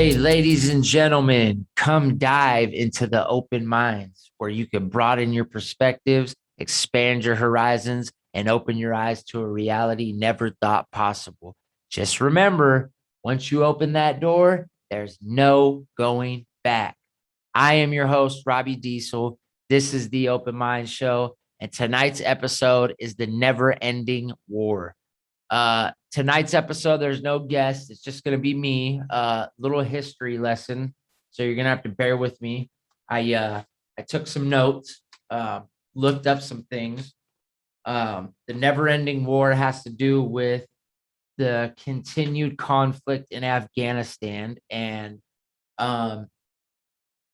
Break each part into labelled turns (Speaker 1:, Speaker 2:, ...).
Speaker 1: Hey, ladies and gentlemen, come dive into the open minds where you can broaden your perspectives, expand your horizons, and open your eyes to a reality never thought possible. Just remember, once you open that door, there's no going back. I am your host, Robbie Diesel. This is the Open Mind Show, and tonight's episode is the never ending war. Tonight's episode, there's no guest. It's just gonna be me. Little history lesson. So you're gonna have to bear with me. I took some notes, looked up some things. The never-ending war has to do with the continued conflict in Afghanistan, and um,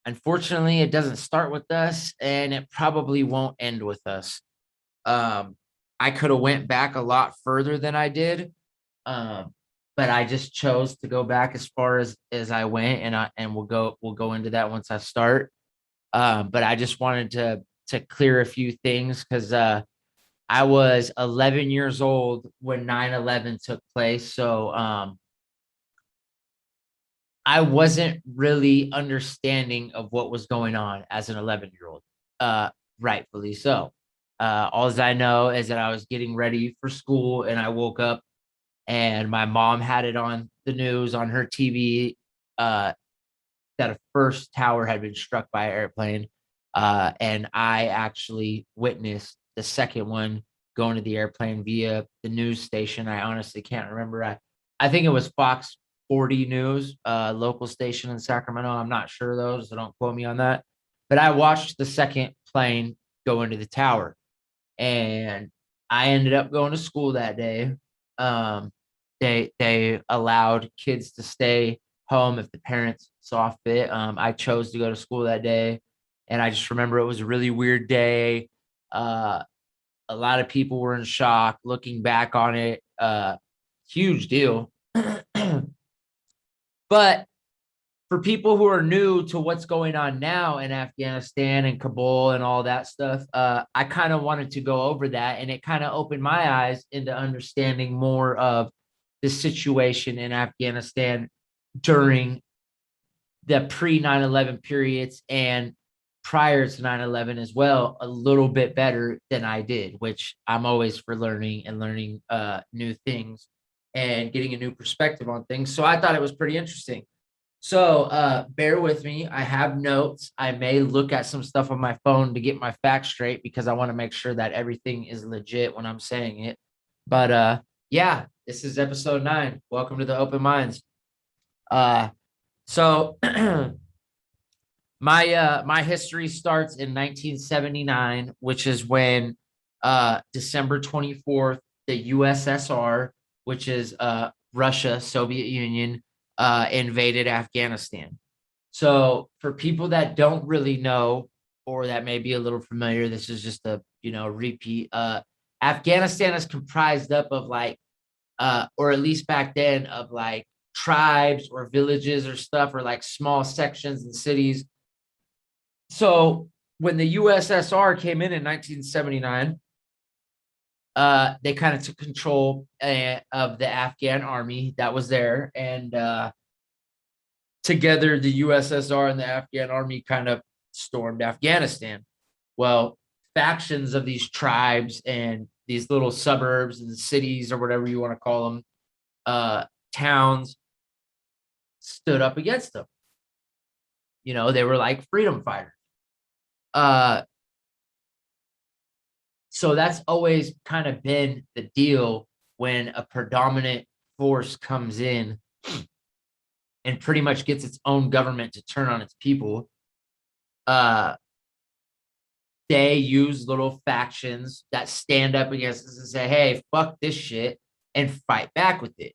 Speaker 1: unfortunately, it doesn't start with us, and it probably won't end with us. Um, I could have went back a lot further than I did, um, but I just chose to go back as far as I went, and we'll go into that once I start. But I just wanted to clear a few things because I was 11 years old when 9/11 took place, so I wasn't really understanding of what was going on as an 11-year-old. Rightfully so. All I know is that I was getting ready for school and I woke up and my mom had it on the news on her TV, that a first tower had been struck by an airplane. And I actually witnessed the second one going to the airplane via the news station. I honestly can't remember. I think it was Fox 40 News, local station in Sacramento. I'm not sure though, so don't quote me on that. But I watched the second plane go into the tower, and I ended up going to school that day. Um, they allowed kids to stay home if the parents saw fit. I chose to go to school that day, and I just remember it was a really weird day. Uh, a lot of people were in shock looking back on it. Huge deal. But for people who are new to what's going on now in Afghanistan and Kabul and all that stuff, I kind of wanted to go over that, and it kind of opened my eyes into understanding more of the situation in Afghanistan during the pre 9/11 periods and prior to 9/11 as well, a little bit better than I did, which I'm always for learning and learning new things and getting a new perspective on things. So I thought it was pretty interesting. So bear with me. I have notes. I may look at some stuff on my phone to get my facts straight because I want to make sure that everything is legit when I'm saying it. But yeah, this is episode 9. Welcome to the Open Minds. Uh so my history starts in 1979, which is when December 24th, the USSR, which is Russia, Soviet Union, invaded Afghanistan. So for people that don't really know or that may be a little familiar, this is just a repeat. Afghanistan is comprised up of like or at least back then of like tribes or villages or stuff or like small sections and cities. So when the USSR came in 1979, they kind of took control of the Afghan army that was there, and together the USSR and the Afghan army kind of stormed Afghanistan. Well, factions of these tribes and these little suburbs and cities or whatever you want to call them, towns, stood up against them. They were like freedom fighters. Uh, so that's always kind of been the deal when a predominant force comes in and pretty much gets its own government to turn on its people. Uh, they use little factions that stand up against us and say, "Hey, fuck this shit," and fight back with it.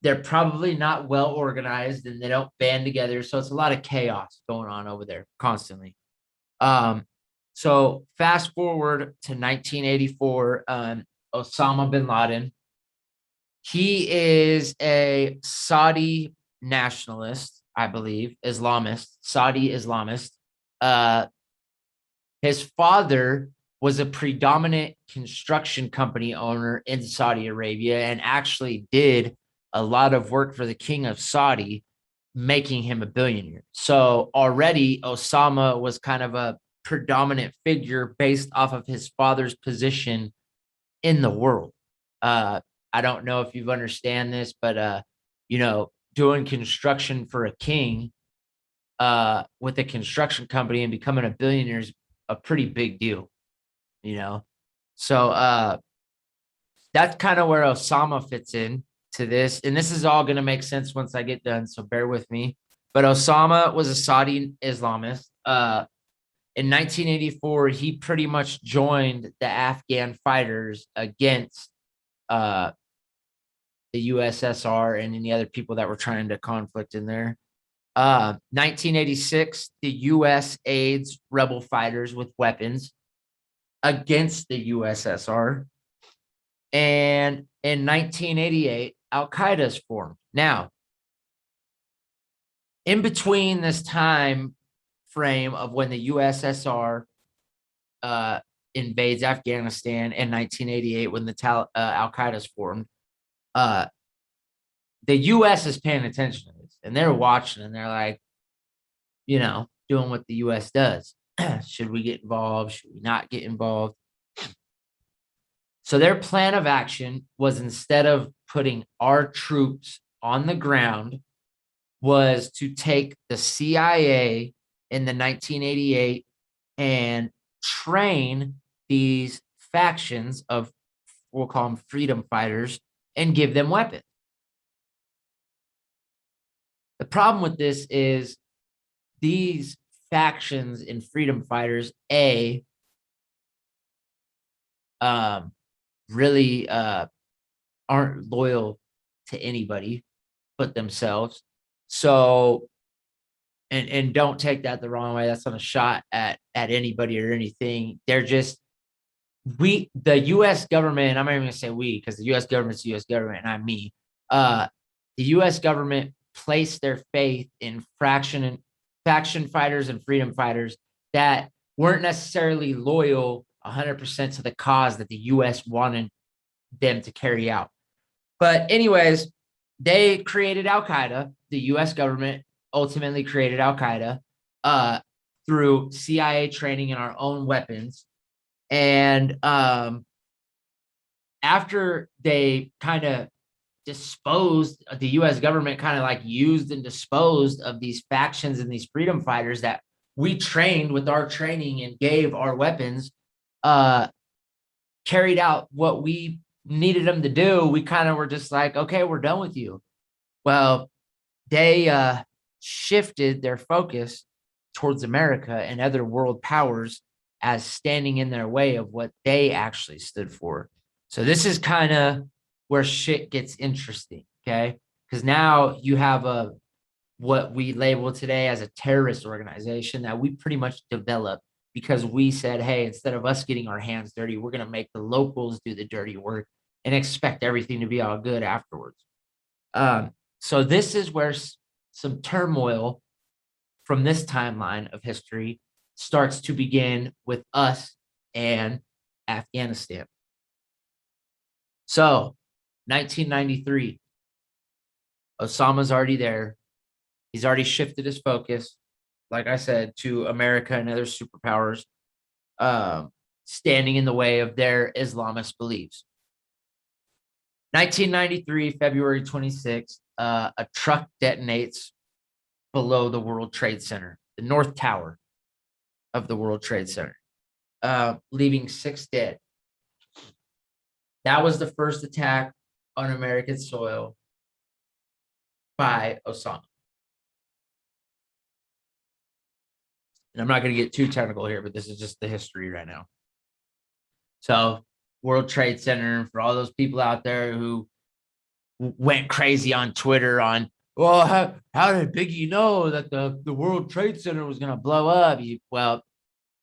Speaker 1: They're probably not well organized and they don't band together, so it's a lot of chaos going on over there constantly. So fast forward to 1984, Osama bin Laden. He is a Saudi nationalist, I believe, Islamist, Saudi Islamist. Uh, his father was a predominant construction company owner in Saudi Arabia and actually did a lot of work for the king of Saudi. making him a billionaire. So already Osama was kind of a predominant figure based off of his father's position in the world. I don't know if you understand this, but doing construction for a king with a construction company and becoming a billionaire is a pretty big deal, you know. So that's kind of where Osama fits in to this. And this is all going to make sense once I get done. So bear with me. But Osama was a Saudi Islamist. In 1984, he pretty much joined the Afghan fighters against the USSR and any other people that were trying to conflict in there. 1986, the U.S. aids rebel fighters with weapons against the USSR. And in 1988, Al Qaeda is formed. Now, in between this time frame of when the USSR invades Afghanistan in 1988, when the Al Qaeda is formed, the U.S. is paying attention to this, and they're watching, and they're like, doing what the U.S. does. Should we get involved? Should we not get involved? So their plan of action was, instead of putting our troops on the ground, was to take the CIA in the 1988 and train these factions of, we'll call them freedom fighters, and give them weapons. The problem with this is these factions and freedom fighters, really aren't loyal to anybody but themselves. So, and don't take that the wrong way. That's not a shot at anybody or anything. They're just, the U.S. government, I'm not even gonna say we, because the U.S. government's the U.S. government, not me. The U.S. government placed their faith in faction fighters and freedom fighters that weren't necessarily loyal 100% to the cause that the U.S. wanted them to carry out. But anyways, they created Al Qaeda. The U.S. government ultimately created Al Qaeda through CIA training and our own weapons. And after they kind of disposed, the U.S. government kind of like used and disposed of these factions and these freedom fighters that we trained with our training and gave our weapons, carried out what we needed them to do, we kind of were just like, okay, we're done with you. Well, they shifted their focus towards America and other world powers as standing in their way of what they actually stood for. So this is kind of where shit gets interesting, okay? Because now you have what we label today as a terrorist organization that we pretty much developed because we said, hey, instead of us getting our hands dirty, we're going to make the locals do the dirty work and expect everything to be all good afterwards. So this is where some turmoil from this timeline of history starts to begin with us and Afghanistan. So 1993, Osama's already there. He's already shifted his focus, like I said, to America and other superpowers standing in the way of their Islamist beliefs. 1993, February 26th, a truck detonates below the World Trade Center, the North Tower of the World Trade Center, leaving 6 dead. That was the first attack on American soil by Osama. And I'm not going to get too technical here, but this is just the history right now. So, World Trade Center, for all those people out there who went crazy on Twitter on, well, how did Biggie know that the World Trade Center was going to blow up? Well,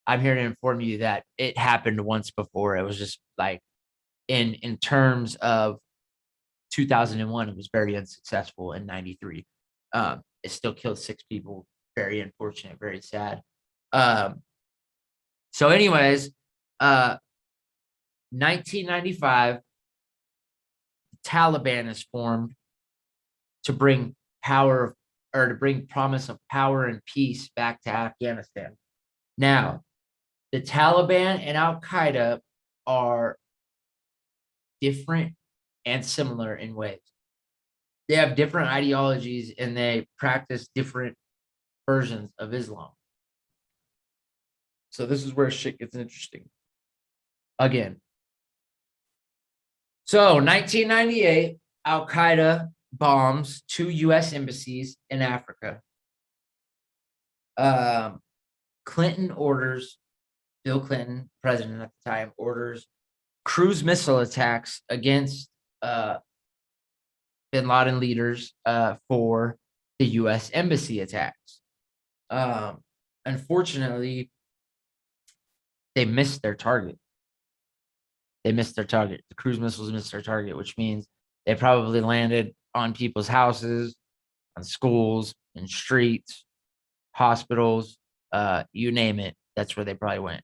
Speaker 1: I'm here to inform you that it happened once before. It was just like, in terms of 2001, it was very unsuccessful. In 93, it still killed 6 people. Very unfortunate, very sad. So anyways, 1995, the Taliban is formed to bring power or to bring promise of power and peace back to Afghanistan. Now, the Taliban and Al Qaeda are different and similar in ways. They have different ideologies and they practice different versions of Islam. So this is where shit gets interesting. Again. So 1998, Al Qaeda bombs 2 U.S. embassies in Africa. Clinton orders, Bill Clinton, president at the time, orders cruise missile attacks against bin Laden leaders for the U.S. embassy attacks. Unfortunately, they missed their target. The cruise missiles missed their target, which means they probably landed on people's houses, on schools, and streets, hospitals, you name it. That's where they probably went.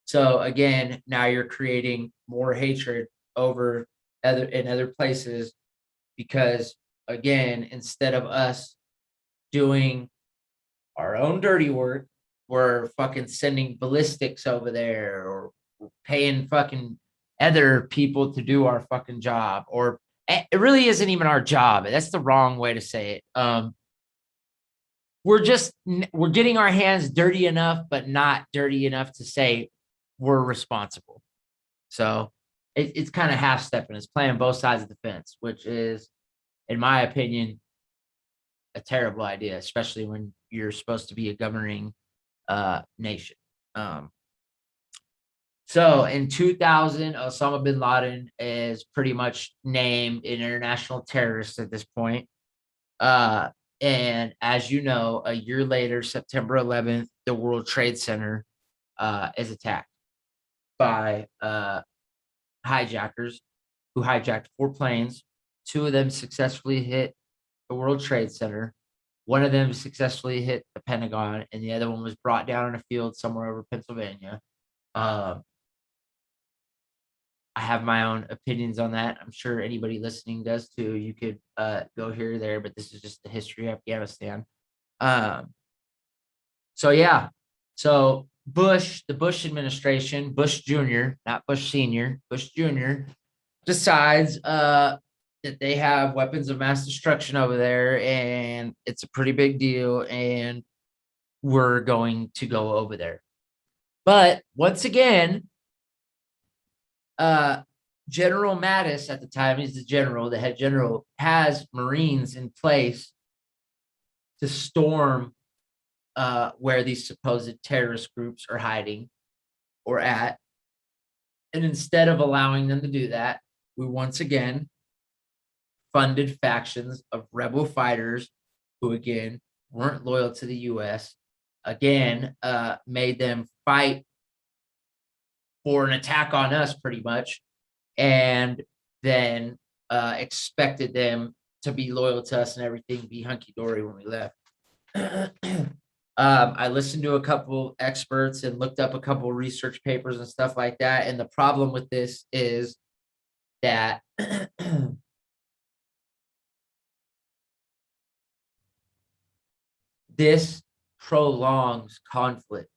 Speaker 1: So again, now you're creating more hatred over other places because again, instead of us doing our own dirty work, we're fucking sending ballistics over there or paying fucking other people to do our fucking job. Or it really isn't even our job. That's the wrong way to say it. We're getting our hands dirty enough, but not dirty enough to say we're responsible. So it's kind of half stepping. It's playing both sides of the fence, which is, in my opinion, a terrible idea, especially when you're supposed to be a governing nation. So in 2000, Osama bin Laden is pretty much named an international terrorist at this point. And as you know, a year later, September 11th, the World Trade Center is attacked by hijackers who hijacked 4 planes. 2 of them successfully hit the World Trade Center. One of them successfully hit the Pentagon, and the other one was brought down in a field somewhere over Pennsylvania. I have my own opinions on that. I'm sure anybody listening does too. You could go here or there, but this is just the history of Afghanistan. So yeah, so the Bush administration, Bush Jr., not Bush Sr., Bush Jr., decides that they have weapons of mass destruction over there, and it's a pretty big deal, and we're going to go over there. But once again, General Mattis at the time, he's the head general, has Marines in place to storm where these supposed terrorist groups are hiding or at. And instead of allowing them to do that, we once again funded factions of rebel fighters who, again, weren't loyal to the U.S., again, made them fight for an attack on us pretty much, and then expected them to be loyal to us and everything, be hunky-dory when we left. I listened to a couple experts and looked up a couple research papers and stuff like that, and the problem with this is that this prolongs conflict,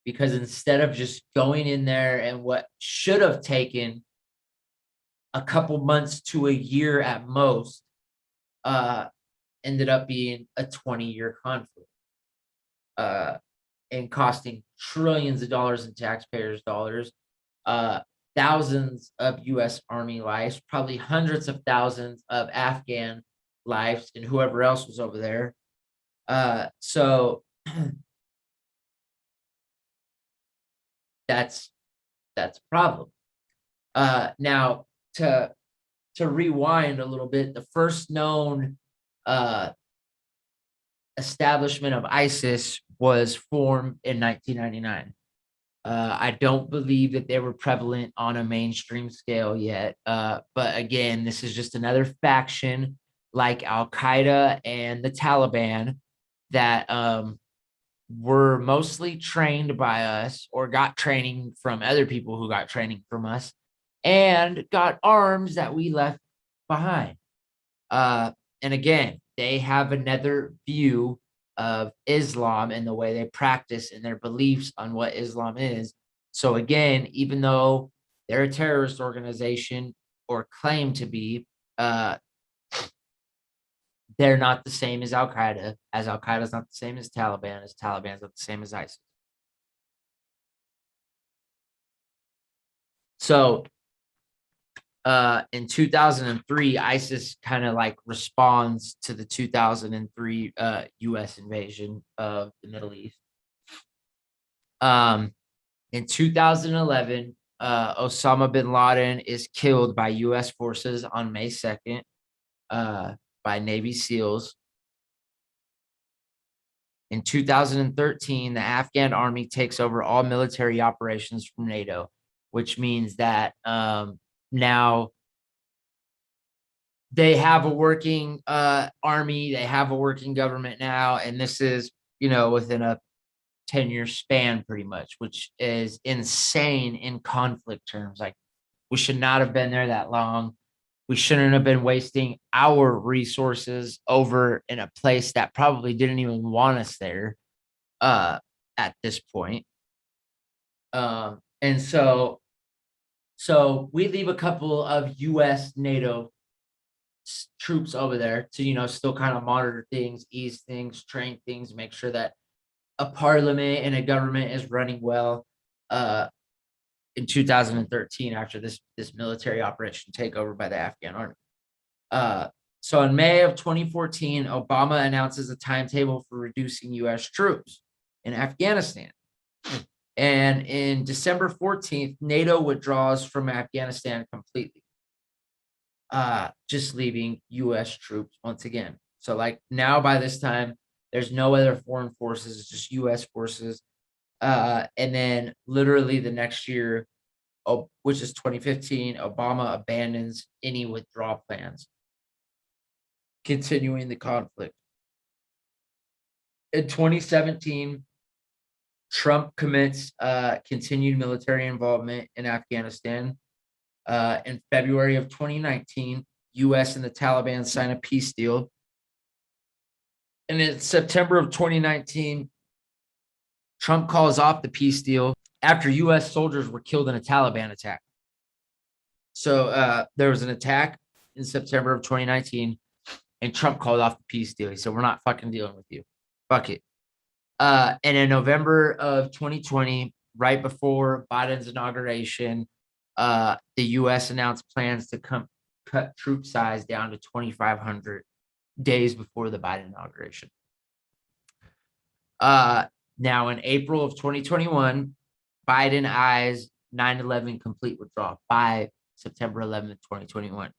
Speaker 1: because instead of just going in there and what should have taken a couple months to a year at most, ended up being a 20-year conflict, and costing trillions of dollars in taxpayers' dollars, thousands of U.S. Army lives, probably hundreds of thousands of Afghan lives, and whoever else was over there. So that's a problem. Now to rewind a little bit, the first known establishment of ISIS was formed in 1999. I don't believe that they were prevalent on a mainstream scale yet. But again, this is just another faction like Al Qaeda and the Taliban that were mostly trained by us or got training from other people who got training from us and got arms that we left behind. And again, they have another view of Islam and the way they practice and their beliefs on what Islam is. So again, even though they're a terrorist organization or claim to be, they're not the same as Al Qaeda, as Al Qaeda is not the same as Taliban is not the same as ISIS. So in 2003, ISIS kind of like responds to the 2003 US invasion of the Middle East. In 2011, Osama bin Laden is killed by US forces on May 2nd by Navy SEALs. In 2013, the Afghan army takes over all military operations from NATO, which means that now they have a working army, they have a working government now, and this is, within a 10-year span pretty much, which is insane in conflict terms. Like, we should not have been there that long. We shouldn't have been wasting our resources over in a place that probably didn't even want us there at this point. And so we leave a couple of US NATO troops over there to, still kind of monitor things, ease things, train things, make sure that a parliament and a government is running well in 2013 after this military operation takeover by the Afghan army. So in May of 2014, Obama announces a timetable for reducing US troops in Afghanistan. And in December 14th, NATO withdraws from Afghanistan completely, just leaving US troops once again. So like now by this time, there's no other foreign forces, it's just US forces. And then literally the next year, which is 2015, Obama abandons any withdrawal plans, continuing the conflict. In 2017, Trump commits continued military involvement in Afghanistan. In February of 2019, US and the Taliban sign a peace deal. And in September of 2019, Trump calls off the peace deal after US soldiers were killed in a Taliban attack. So there was an attack in September of 2019, and Trump called off the peace deal. He said, we're not fucking dealing with you. Fuck it. And in November of 2020, right before Biden's inauguration, the US announced plans to cut troop size down to 2,500 days before the Biden inauguration. Now in April of 2021, Biden eyes 9/11 complete withdrawal by September 11th, 2021.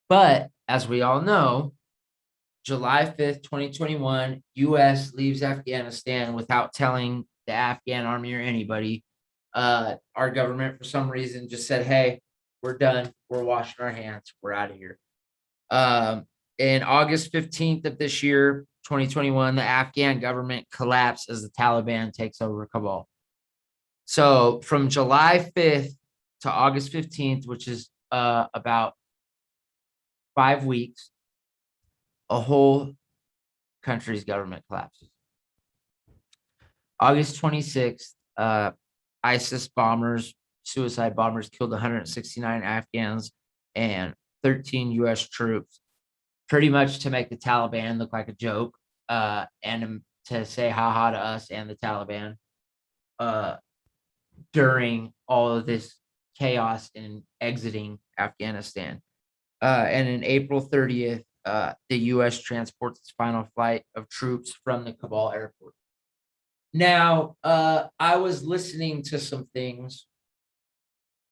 Speaker 1: But as we all know, July 5th, 2021, US leaves Afghanistan without telling the Afghan army or anybody. Our government, for some reason, just said, hey, we're done. We're washing our hands. We're out of here. In August 15th of this year, 2021, the Afghan government collapsed as the Taliban takes over Kabul. So from July 5th to August 15th, which is about 5 weeks, a whole country's government collapses. August 26th, ISIS bombers, suicide bombers, killed 169 Afghans and 13 US troops, pretty much to make the Taliban look like a joke, and to say haha to us and the Taliban during all of this chaos in exiting Afghanistan. And in April 30th, the US transports its final flight of troops from the Kabul airport. Now, I was listening to some things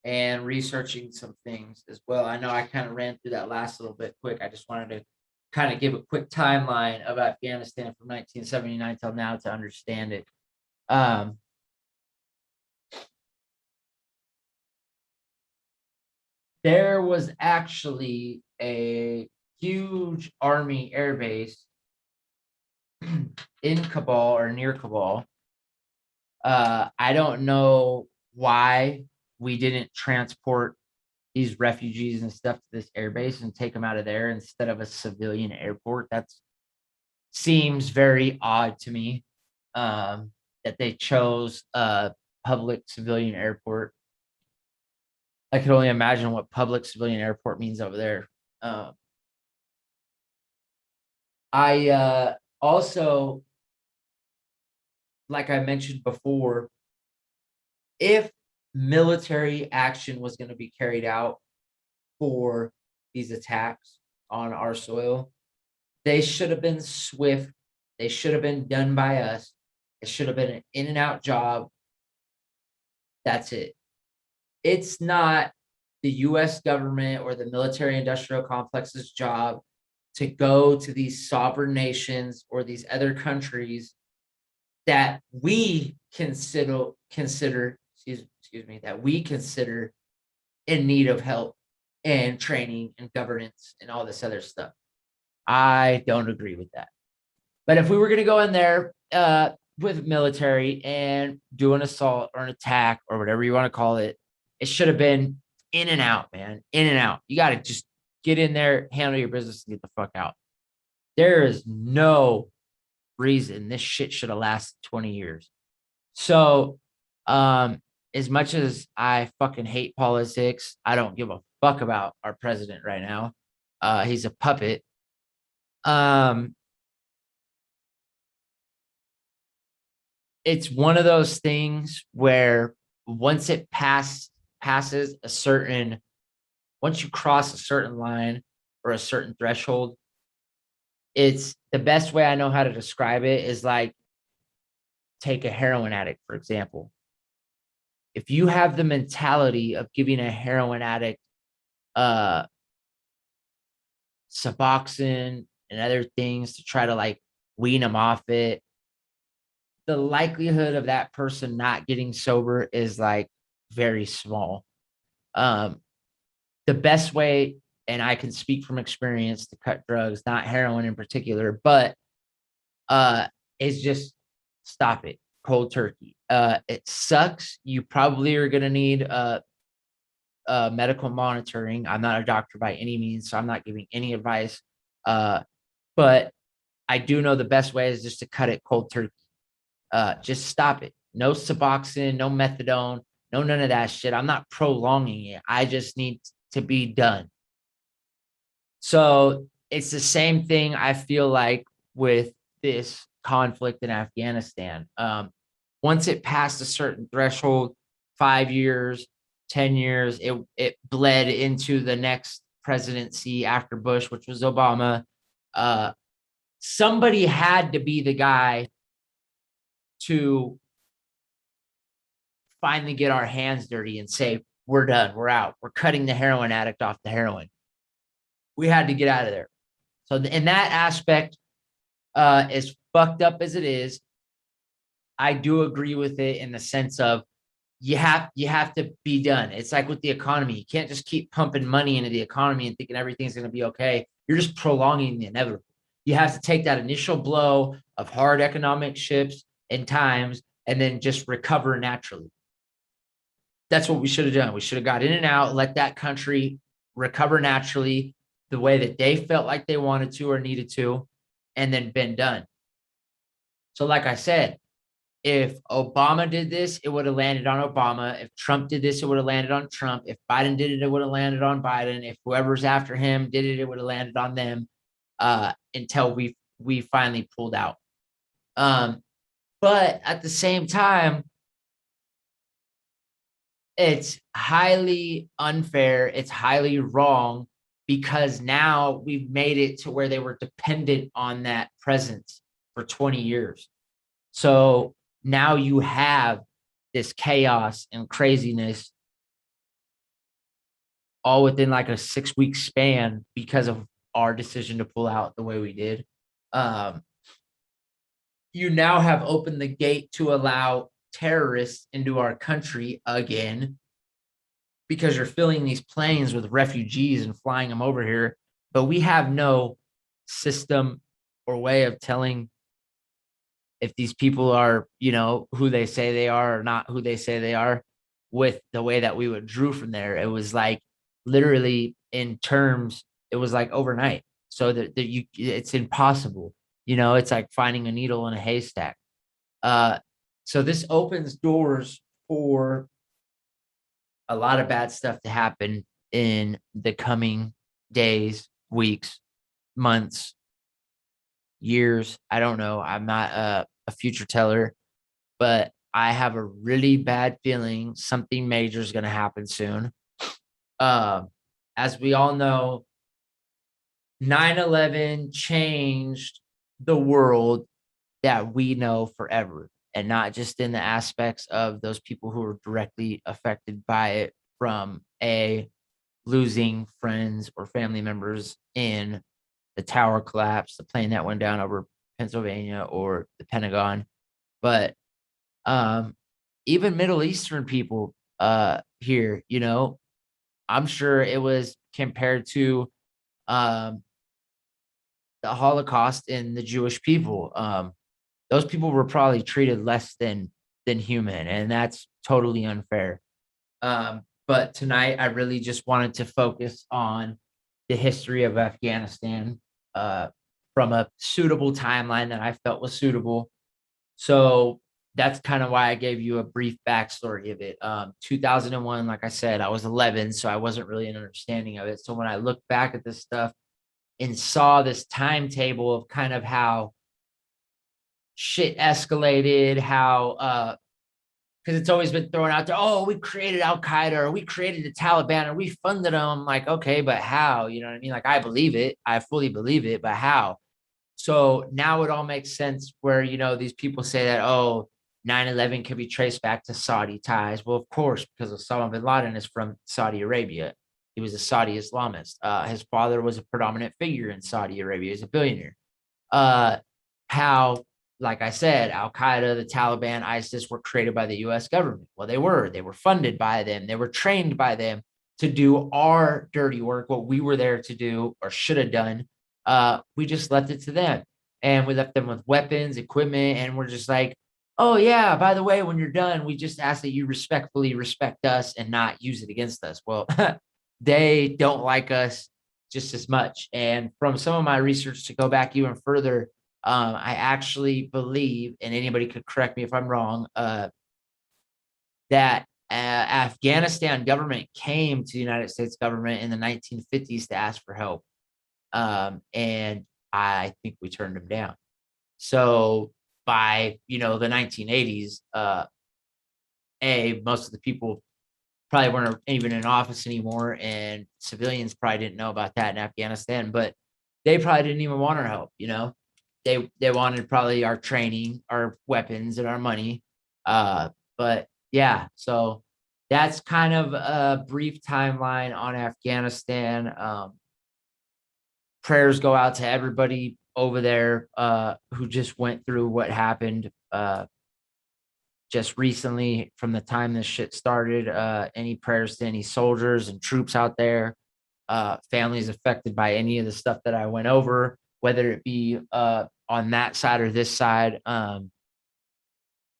Speaker 1: and researching some things as well. I know I kind of ran through that last little bit quick. I just wanted to kind of give a quick timeline of Afghanistan from 1979 till now to understand it. There was actually a huge army air base in Kabul or near Kabul. I don't know why we didn't transport these refugees and stuff to this airbase and take them out of there instead of a civilian airport. That seems very odd to me, that they chose a public civilian airport. I can only imagine what public civilian airport means over there. I also, like I mentioned before, if military action was going to be carried out for these attacks on our soil, they should have been swift. They should have been done by us. It should have been an in and out job. That's it. It's not the US government or the military industrial complex's job to go to these sovereign nations or these other countries that we consider that we consider in need of help and training and governance and all this other stuff. I don't agree with that. But if we were going to go in there with military and do an assault or an attack or whatever you want to call it, it should have been in and out, man. In and out. You got to just get in there, handle your business, and get the fuck out. There is no reason this shit should have lasted 20 years. So, as much as I fucking hate politics, I don't give a fuck about our president right now. He's a puppet. It's one of those things where once it passes a certain, once you cross a certain line or a certain threshold, it's the best way I know how to describe it is like, take a heroin addict, for example. If you have the mentality of giving a heroin addict Suboxone and other things to try to like wean them off it, the likelihood of that person not getting sober is like very small. The best way, and I can speak from experience to cut drugs, not heroin in particular, but is just stop it cold turkey. It sucks. You probably are going to need medical monitoring. I'm not a doctor by any means, so I'm not giving any advice. But I do know the best way is just to cut it cold turkey. Just stop it. No Suboxone, no methadone, no none of that shit. I'm not prolonging it. I just need to be done. So it's the same thing I feel like with this conflict in Afghanistan. Once it passed a certain threshold, 5 years, 10 years, it bled into the next presidency after Bush, which was Obama. Somebody had to be the guy to finally get our hands dirty and say, we're done, we're out, we're cutting the heroin addict off the heroin. We had to get out of there. So in that aspect, as fucked up as it is, I do agree with it in the sense of you have to be done. It's like with the economy. You can't just keep pumping money into the economy and thinking everything's going to be okay. You're just prolonging the inevitable. You have to take that initial blow of hard economic shifts and times and then just recover naturally. That's what we should have done. We should have got in and out, let that country recover naturally the way that they felt like they wanted to or needed to, and then been done. So like I said, if Obama did this, it would have landed on Obama. If Trump did this, it would have landed on Trump. If Biden did it, it would have landed on Biden. If whoever's after him did it, it would have landed on them until we finally pulled out. But at the same time, it's highly unfair. It's highly wrong because now we've made it to where they were dependent on that presence for 20 years. So now you have this chaos and craziness all within like a 6-week span because of our decision to pull out the way we did. You now have opened the gate to allow terrorists into our country again because you're filling these planes with refugees and flying them over here. But we have no system or way of telling if these people are, who they say they are or not who they say they are with the way that we withdrew from there. It was like literally in terms, it was like overnight. So that it's impossible. It's like finding a needle in a haystack. Uh, so this opens doors for a lot of bad stuff to happen in the coming days, weeks, months, years. I don't know. I'm not a future teller, but I have a really bad feeling something major is going to happen soon. Um, as we all know, 9/11 changed the world that we know forever, and not just in the aspects of those people who were directly affected by it from losing friends or family members in the tower collapse, the plane that went down over Pennsylvania or the Pentagon, but um, even Middle Eastern people here, I'm sure it was compared to um, the Holocaust and the Jewish people. Those people were probably treated less than human, and that's totally unfair. But tonight, I really just wanted to focus on the history of Afghanistan from a suitable timeline that I felt was suitable. So that's kind of why I gave you a brief backstory of it. 2001, like I said, I was 11, so I wasn't really an understanding of it. So when I look back at this stuff and saw this timetable of kind of how shit escalated, how because it's always been thrown out there. Oh, we created Al Qaeda or we created the Taliban or we funded them. I'm like, okay, but how? You know what I mean? Like, I believe it. I fully believe it, but how? So now it all makes sense where, these people say that, oh, 9/11 can be traced back to Saudi ties. Well, of course, because Osama bin Laden is from Saudi Arabia. He was a Saudi Islamist. His father was a predominant figure in Saudi Arabia. He's a billionaire. Uh, how, like I said, Al Qaeda, the Taliban, ISIS were created by the US government. Well, they were. They were funded by them. They were trained by them to do our dirty work, what we were there to do or should have done. We just left it to them. And we left them with weapons, equipment, and we're just like, oh, yeah, by the way, when you're done, we just ask that you respectfully respect us and not use it against us. Well, they don't like us just as much. And from some of my research to go back even further, I actually believe, and anybody could correct me if I'm wrong, that Afghanistan government came to the United States government in the 1950s to ask for help. And I think we turned them down. So by, the 1980s, most of the people probably weren't even in office anymore, and civilians probably didn't know about that in Afghanistan, but they probably didn't even want our help. They wanted probably our training, our weapons, and our money. But yeah, so that's kind of a brief timeline on Afghanistan. Prayers go out to everybody over there who just went through what happened just recently from the time this shit started. Any prayers to any soldiers and troops out there, families affected by any of the stuff that I went over, whether it be on that side or this side. I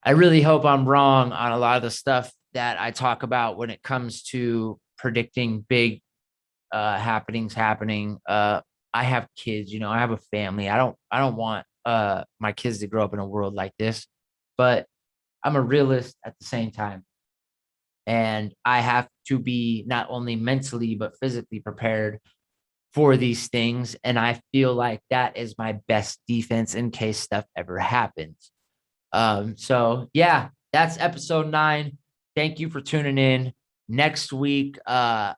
Speaker 1: really hope I'm wrong on a lot of the stuff that I talk about when it comes to predicting big happenings happening. I have kids, I have a family. I don't want my kids to grow up in a world like this, but I'm a realist at the same time. And I have to be not only mentally but physically prepared for these things. And I feel like that is my best defense in case stuff ever happens. So yeah, that's episode 9. Thank you for tuning in. Next week, I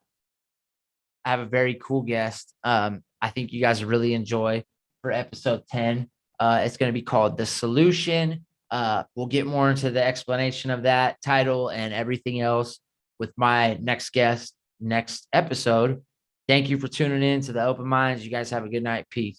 Speaker 1: have a very cool guest. I think you guys will really enjoy for episode 10. It's going to be called The Solution. We'll get more into the explanation of that title and everything else with my next guest next episode. Thank you for tuning in to the Open Minds. You guys have a good night. Peace.